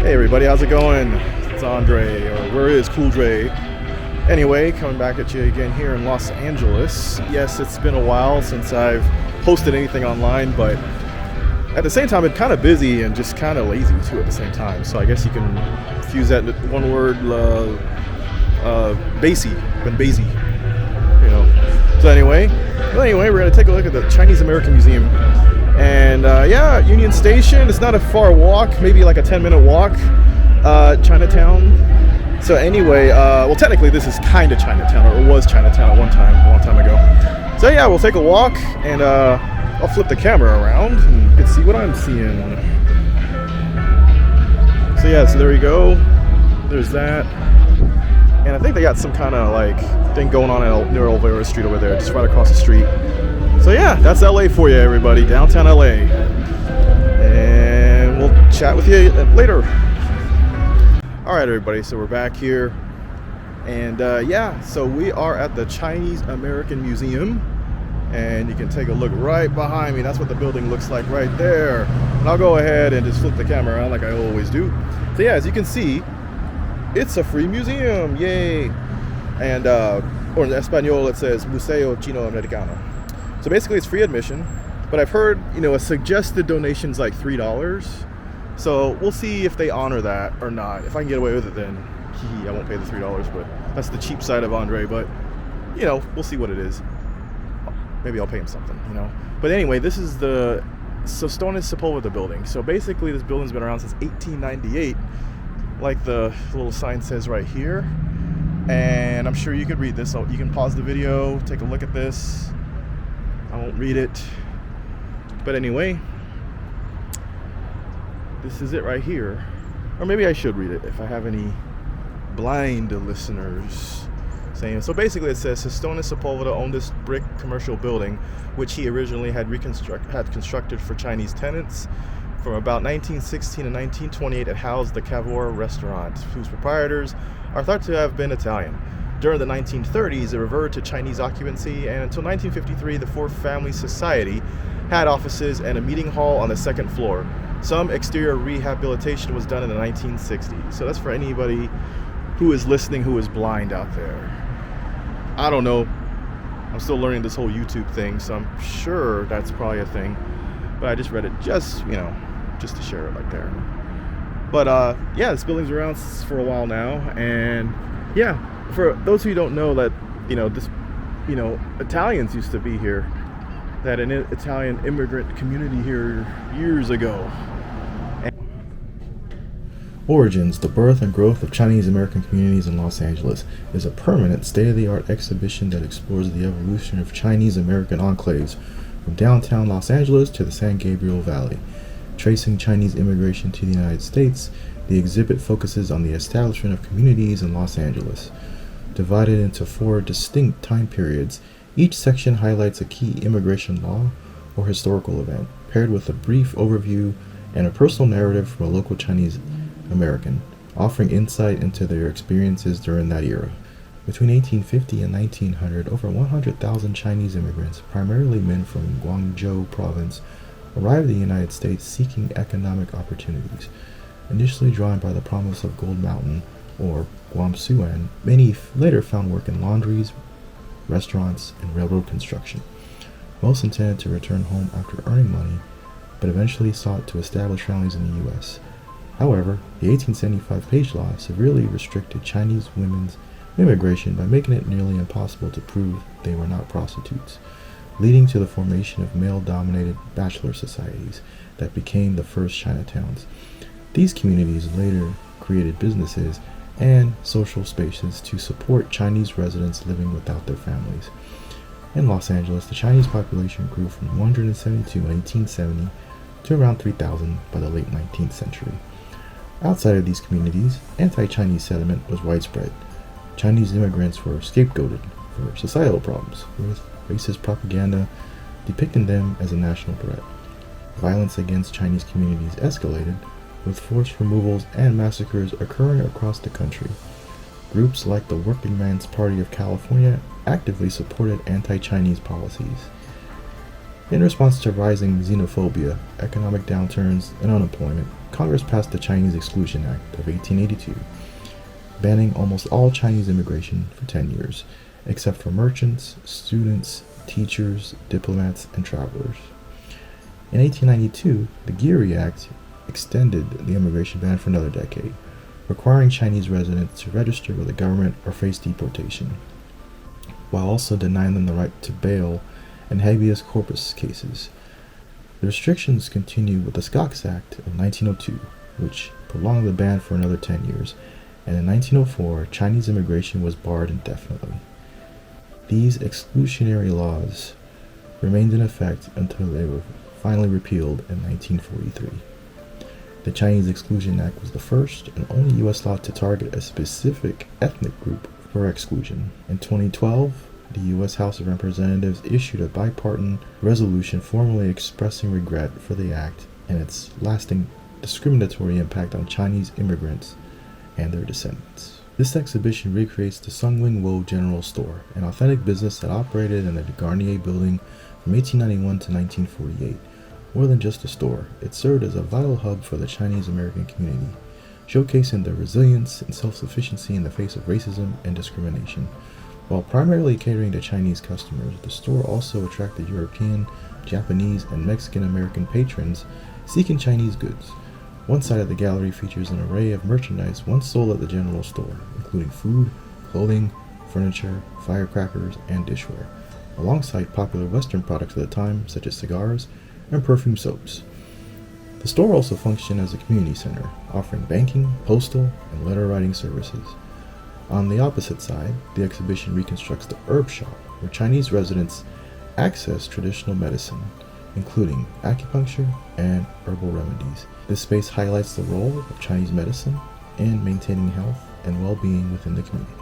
Hey everybody, how's it going? It's Andre, or where is Cool Dre? Anyway, coming back at you again here in Los Angeles. Yes, it's been a while since I've posted anything online, but at the same time, it's kind of busy and just kind of lazy too at the same time. So I guess you can fuse that into one word, bassy, been busy, you know. So anyway, we're gonna take a look at the Chinese American Museum. And yeah, Union Station, it's not a far walk, maybe like a 10-minute walk. Chinatown. So anyway, well technically this is kind of Chinatown, or it was Chinatown at one time, a long time ago. So yeah, we'll take a walk and I'll flip the camera around and you can see what I'm seeing. So yeah, so there we go. There's that. And I think they got some kind of like thing going on near Olvera Street over there, just right across the street. So yeah, that's LA for you, everybody. Downtown LA. And we'll chat with you later. Alright, everybody, so we're back here. And yeah, so we are at the Chinese American Museum. And you can take a look right behind me. That's what the building looks like right there. And I'll go ahead and just flip the camera around like I always do. So yeah, as you can see, it's a free museum. Yay! And, or in Espanol, it says Museo Chino Americano. So basically it's free admission, but I've heard, a suggested donation's like $3. So we'll see if they honor that or not. If I can get away with it, then I won't pay the $3, but that's the cheap side of Andre, but we'll see what it is. Maybe I'll pay him something, But anyway, this is the Sostones Sepulveda building. So basically this building's been around since 1898, like the little sign says right here. And I'm sure you could read this, so you can pause the video, take a look at this. I won't read it, but anyway, this is it right here. Or maybe I should read it if I have any blind listeners saying. So basically it says Sostones Sepulveda owned this brick commercial building, which he originally had constructed for Chinese tenants. From about 1916 to 1928, it housed the Cavour restaurant, whose proprietors are thought to have been Italian. During the 1930s, it reverted to Chinese occupancy, and until 1953, the Fourth Family Society had offices and a meeting hall on the second floor. Some exterior rehabilitation was done in the 1960s. So that's for anybody who is listening who is blind out there. I don't know. I'm still learning this whole YouTube thing, so I'm sure that's probably a thing. But I just read it just to share it like there. But yeah, this building's around for a while now, and yeah. For those who don't know that, Italians used to be here, that an Italian immigrant community here years ago. Origins, the birth and growth of Chinese American communities in Los Angeles, is a permanent state-of-the-art exhibition that explores the evolution of Chinese American enclaves from downtown Los Angeles to the San Gabriel Valley. Tracing Chinese immigration to the United States, the exhibit focuses on the establishment of communities in Los Angeles. Divided into 4 distinct time periods, each section highlights a key immigration law or historical event, paired with a brief overview and a personal narrative from a local Chinese American, offering insight into their experiences during that era. Between 1850 and 1900, over 100,000 Chinese immigrants, primarily men from Guangzhou province, arrived in the United States seeking economic opportunities. Initially drawn by the promise of Gold Mountain, or Guamsuan, many later found work in laundries, restaurants, and railroad construction. Most intended to return home after earning money, but eventually sought to establish families in the U.S. However, the 1875 Page Law severely restricted Chinese women's immigration by making it nearly impossible to prove they were not prostitutes, leading to the formation of male-dominated bachelor societies that became the first Chinatowns. These communities later created businesses and social spaces to support Chinese residents living without their families. In Los Angeles, the Chinese population grew from 172 in 1870 to around 3,000 by the late 19th century. Outside of these communities, anti-Chinese sentiment was widespread. Chinese immigrants were scapegoated for societal problems, with racist propaganda depicting them as a national threat. Violence against Chinese communities escalated, with forced removals and massacres occurring across the country. Groups like the Working Men's Party of California actively supported anti-Chinese policies. In response to rising xenophobia, economic downturns, and unemployment, Congress passed the Chinese Exclusion Act of 1882, banning almost all Chinese immigration for 10 years, except for merchants, students, teachers, diplomats, and travelers. In 1892, the Geary Act extended the immigration ban for another decade, requiring Chinese residents to register with the government or face deportation, while also denying them the right to bail in habeas corpus cases. The restrictions continued with the Scots Act of 1902, which prolonged the ban for another 10 years, and in 1904, Chinese immigration was barred indefinitely. These exclusionary laws remained in effect until they were finally repealed in 1943. The Chinese Exclusion Act was the first and only U.S. law to target a specific ethnic group for exclusion. In 2012, the U.S. House of Representatives issued a bipartisan resolution formally expressing regret for the act and its lasting discriminatory impact on Chinese immigrants and their descendants. This exhibition recreates the Sungwing Wo General Store, an authentic business that operated in the Garnier building from 1891 to 1948. More than just a store, it served as a vital hub for the Chinese American community, showcasing their resilience and self-sufficiency in the face of racism and discrimination. While primarily catering to Chinese customers, the store also attracted European, Japanese, and Mexican American patrons seeking Chinese goods. One side of the gallery features an array of merchandise once sold at the general store, including food, clothing, furniture, firecrackers, and dishware, alongside popular Western products at the time such as cigars and perfume soaps. The store also functioned as a community center, offering banking, postal, and letter writing services. On the opposite side, the exhibition reconstructs the herb shop, where Chinese residents access traditional medicine, including acupuncture and herbal remedies. This space highlights the role of Chinese medicine in maintaining health and well-being within the community.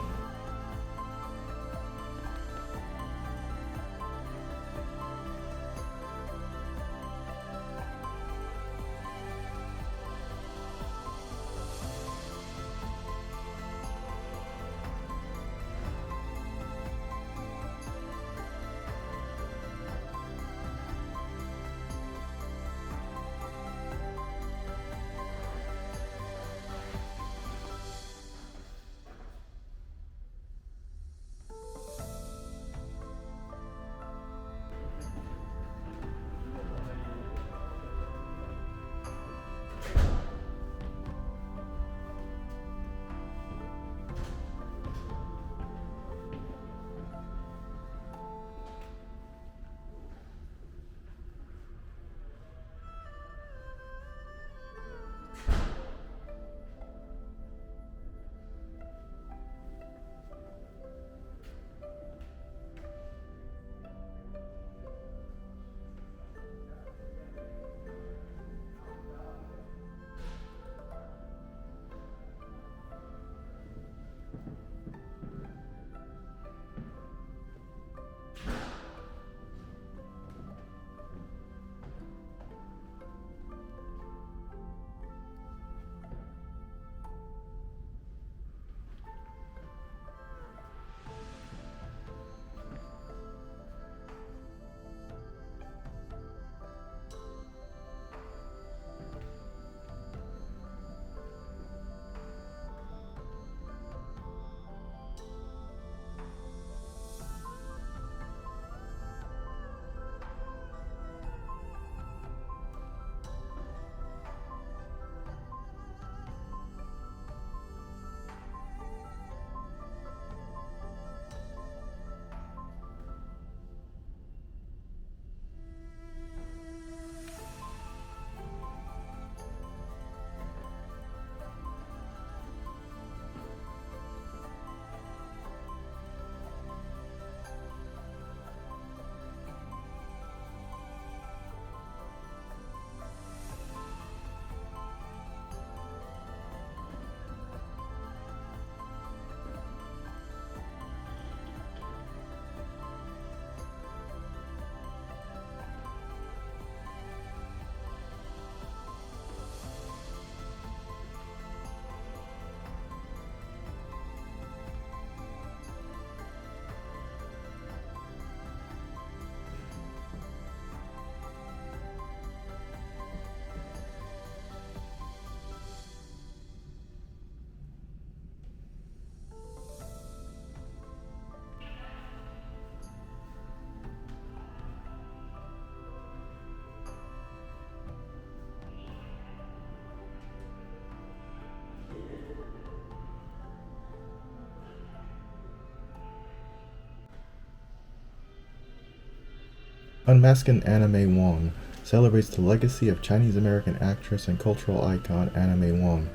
Unmasking Anime Wong celebrates the legacy of Chinese American actress and cultural icon Anime Wong.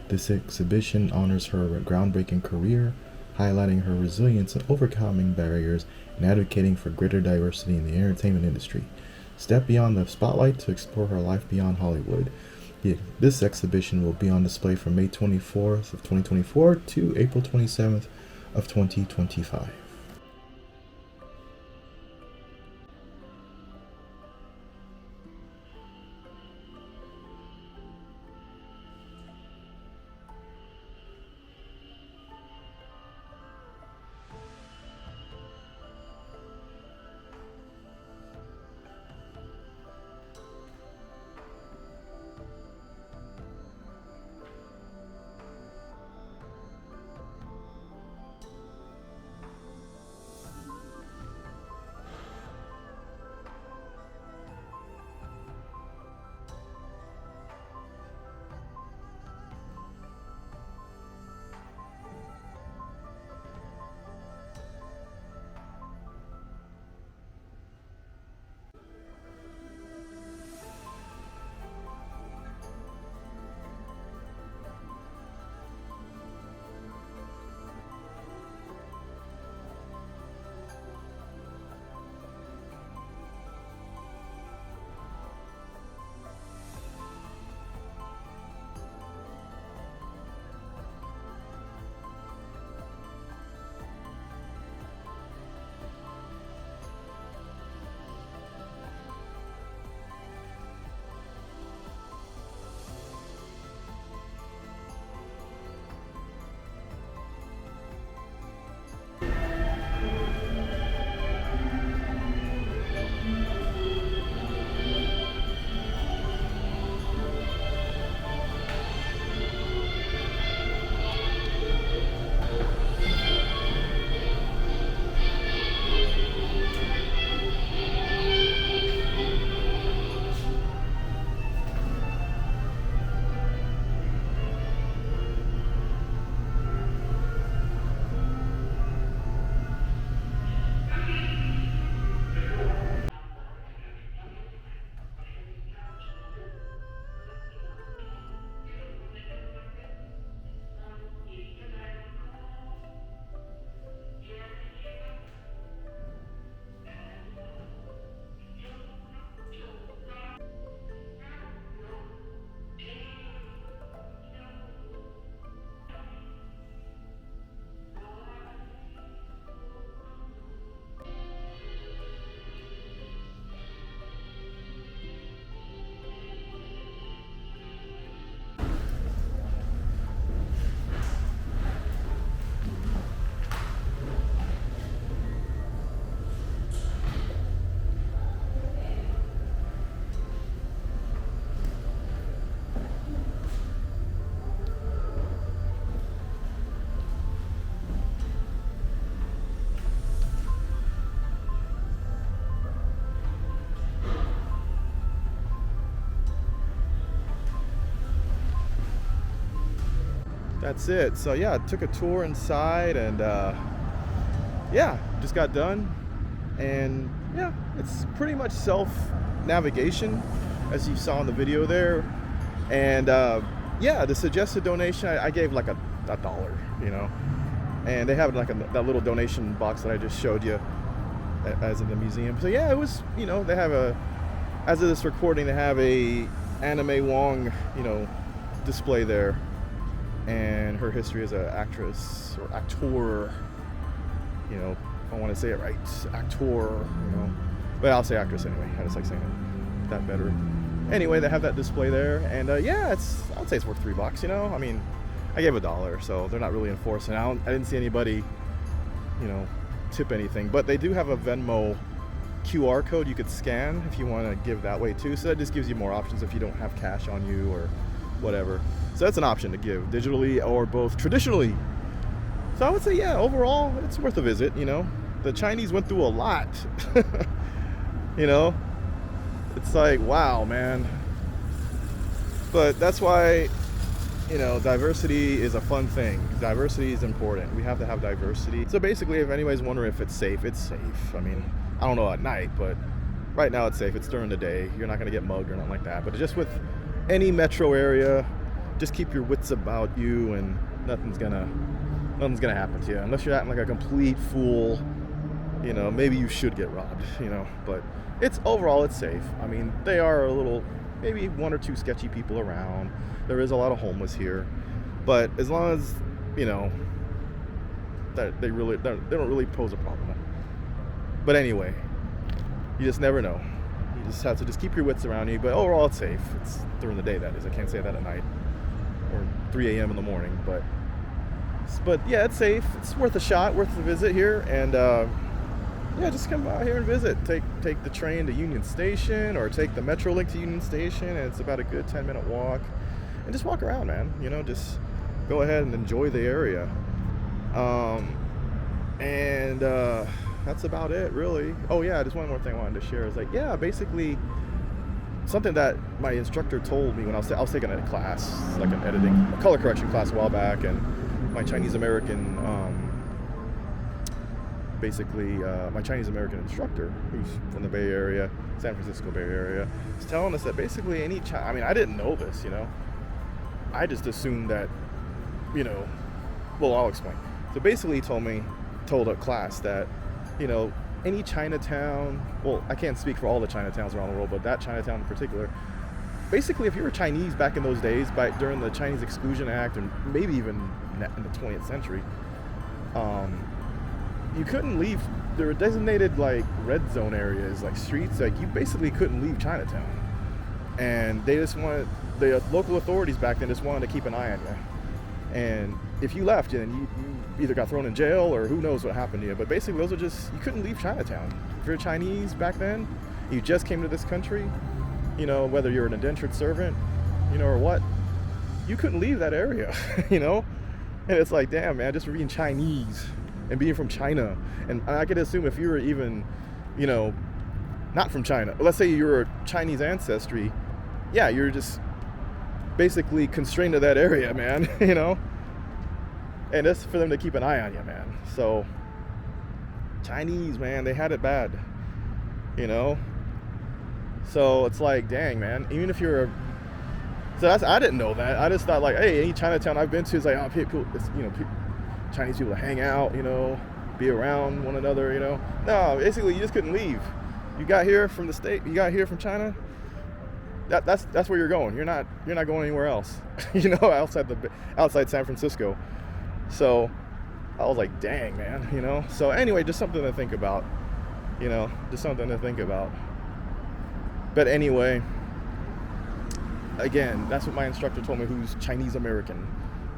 This exhibition honors her groundbreaking career, highlighting her resilience in overcoming barriers and advocating for greater diversity in the entertainment industry. Step beyond the spotlight to explore her life beyond Hollywood. This exhibition will be on display from May 24th of 2024 to April 27th of 2025. That's it. So yeah, I took a tour inside, and yeah, just got done. And yeah, it's pretty much self navigation, as you saw in the video there. And yeah, the suggested donation, I gave like a dollar, you know. And they have like that little donation box that I just showed you as in the museum. So yeah, it was, you know, they have as of this recording, they have a Anime Wong, you know, display there, and her history as an actress or actor, you know, I want to say it right, actor, you know, but I'll say actress anyway. I just like saying it that better. Anyway, they have that display there, and yeah, I'd say it's worth $3, you know. I mean, I gave a dollar, so they're not really enforcing. I didn't see anybody, you know, tip anything, but they do have a Venmo QR code you could scan if you want to give that way too. So that just gives you more options if you don't have cash on you or whatever. So that's an option to give digitally or both traditionally. So I would say, yeah, overall, it's worth a visit, you know. The Chinese went through a lot, you know. It's like, wow, man. But that's why, you know, diversity is a fun thing. Diversity is important. We have to have diversity. So basically, if anybody's wondering if it's safe, it's safe. I mean, I don't know at night, but right now it's safe. It's during the day. You're not gonna get mugged or nothing like that. But just with any metro area, just keep your wits about you, and nothing's gonna happen to you unless you're acting like a complete fool. You know, maybe you should get robbed. You know, but it's overall it's safe. I mean, they are a little, maybe one or two sketchy people around. There is a lot of homeless here, but as long as you know that they don't really pose a problem. But anyway, you just never know. You just have to just keep your wits around you. But overall, it's safe. It's during the day, that is. I can't say that at night or 3 a.m. in the morning. But yeah, it's safe. It's worth a shot, worth a visit here. And yeah, just come out here and visit. Take the train to Union Station or take the Metrolink to Union Station, and it's about a good 10-minute walk. And just walk around, man. You know, just go ahead and enjoy the area. That's about it, really. Oh yeah, just one more thing I wanted to share is like, yeah, basically something that my instructor told me when I was taking a class, like a color correction class a while back, and my Chinese American, my Chinese American instructor, who's from the Bay Area, San Francisco Bay Area, was telling us that basically I mean, I didn't know this, you know. I just assumed that, you know, well, I'll explain. So basically he told a class that, you know, any Chinatown, well, I can't speak for all the Chinatowns around the world, but that Chinatown in particular, basically if you were Chinese back in those days, during the Chinese Exclusion Act, and maybe even in the 20th century, you couldn't leave. There were designated like red zone areas, like streets, like you basically couldn't leave Chinatown. And they just wanted, the local authorities back then just wanted to keep an eye on you. And if you left, then you either got thrown in jail or who knows what happened to you. But basically, those are just, you couldn't leave Chinatown. If you're Chinese back then, you just came to this country, you know, whether you're an indentured servant, you know, or what, you couldn't leave that area, you know? And it's like, damn, man, just for being Chinese and being from China. And I could assume if you were even, you know, not from China, let's say you were Chinese ancestry, yeah, you're just basically constrained to that area, man, you know? And it's for them to keep an eye on you, man. So Chinese, man, they had it bad, you know? So it's like, dang, man, even if you're I didn't know that. I just thought like, hey, any Chinatown I've been to is like, oh, people, it's, you know, Chinese people hang out, you know, be around one another, you know? No, basically you just couldn't leave. You got here from the state, you got here from China, that's where you're going. You're not going anywhere else, you know, outside San Francisco. So I was like, dang, man, you know. So anyway, just something to think about, you know, just something to think about. But anyway, again, that's what my instructor told me, who's Chinese American,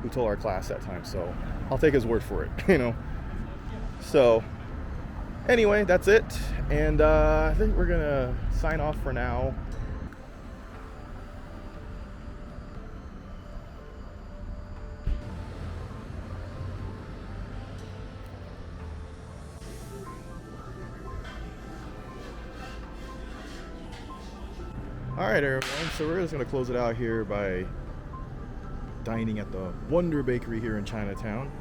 who told our class that time. So I'll take his word for it, you know. So anyway, that's it, and I think we're gonna sign off for now. Alright everyone, so we're just going to close it out here by dining at the Wonder Bakery here in Chinatown.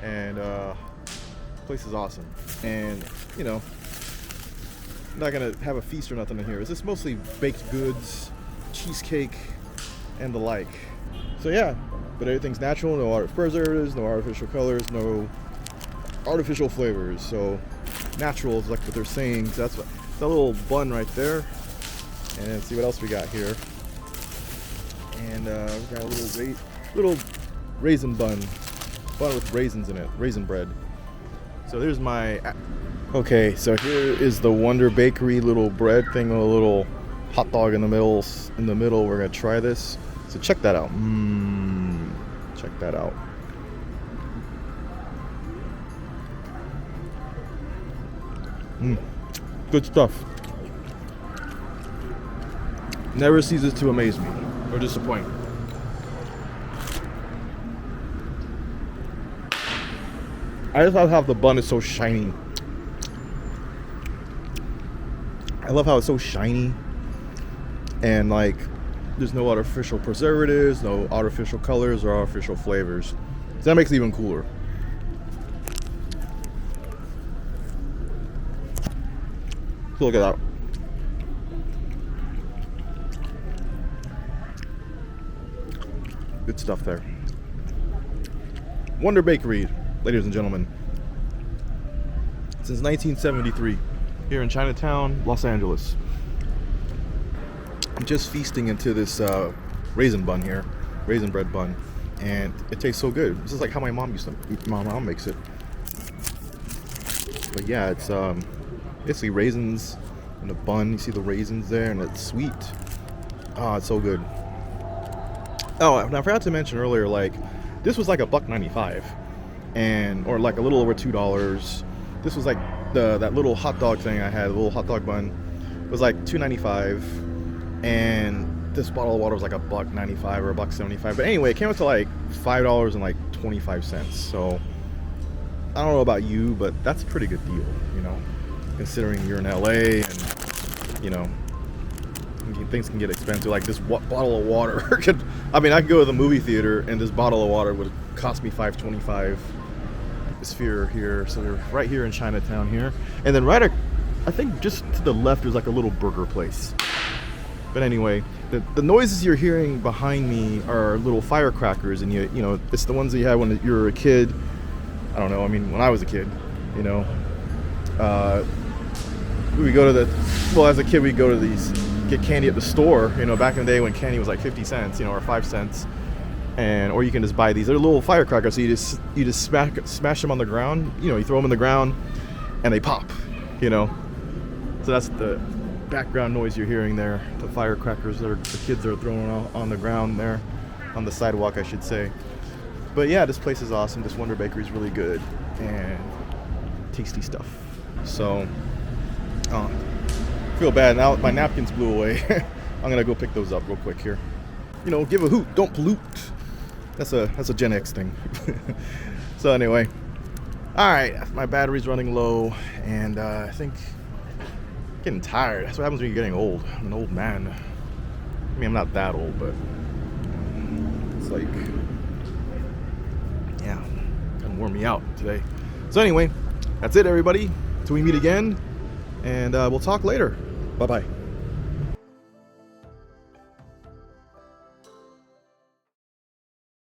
And the place is awesome. And, you know, I'm not going to have a feast or nothing in here. It's just mostly baked goods, cheesecake, and the like. So yeah, but everything's natural, no artificial preservatives, no artificial colors, no artificial flavors. So natural is like what they're saying. So that's what, that little bun right there. And let's see what else we got here. And we got a little raisin bun with raisins in it, raisin bread. So there's my, okay, so here is the Wonder Bakery little bread thing with a little hot dog in the middle. We're gonna try this. So check that out. Check that out. Good stuff. Never ceases to amaze me or disappoint. I just love how the bun is so shiny. I love how it's so shiny, and like there's no artificial preservatives, no artificial colors or artificial flavors. So that makes it even cooler. So look at that. Good stuff there. Wonder Bakery, ladies and gentlemen. Since 1973, here in Chinatown, Los Angeles. I'm just feasting into this raisin bun here, raisin bread bun, and it tastes so good. This is like how my mom makes it. But yeah, it's basically raisins in a bun. You see the raisins there, and it's sweet. Oh, it's so good. Oh, and I forgot to mention earlier, like, this was like $1.95, and or like a little over $2. This was like that little hot dog thing I had, the little hot dog bun, was like $2.95, and this bottle of water was like $1.95 or $1.75. But anyway, it came out to like $5.25. So I don't know about you, but that's a pretty good deal, you know, considering you're in LA and, you know, things can get expensive. Like this bottle of water could, I mean, I could go to the movie theater and this bottle of water would cost me $5.25. Sphere here, so they're right here in Chinatown here, and then I think just to the left there's like a little burger place. But anyway, the noises you're hearing behind me are little firecrackers, and you know, it's the ones that you had when you were a kid. I don't know, I mean, when I was a kid, you know, we go to as a kid we'd go to these, get candy at the store, you know, back in the day when candy was like 50 cents, you know, or 5 cents. Or you can just buy these. They're little firecrackers, so you just smash them on the ground. You know, you throw them in the ground, and they pop. You know, so that's the background noise you're hearing there. The firecrackers that the kids are throwing on the ground there, on the sidewalk, I should say. But yeah, this place is awesome. This Wonder Bakery is really good and tasty stuff. So, feel bad now. My napkins blew away. I'm gonna go pick those up real quick here. You know, give a hoot, don't pollute. That's a Gen X thing. So anyway, all right, my battery's running low, and I think I'm getting tired. That's what happens when you're getting old. I'm an old man. I mean, I'm not that old, but it's like, yeah, kind of wore me out today. So anyway, that's it, everybody. Till we meet again, and we'll talk later. Bye-bye.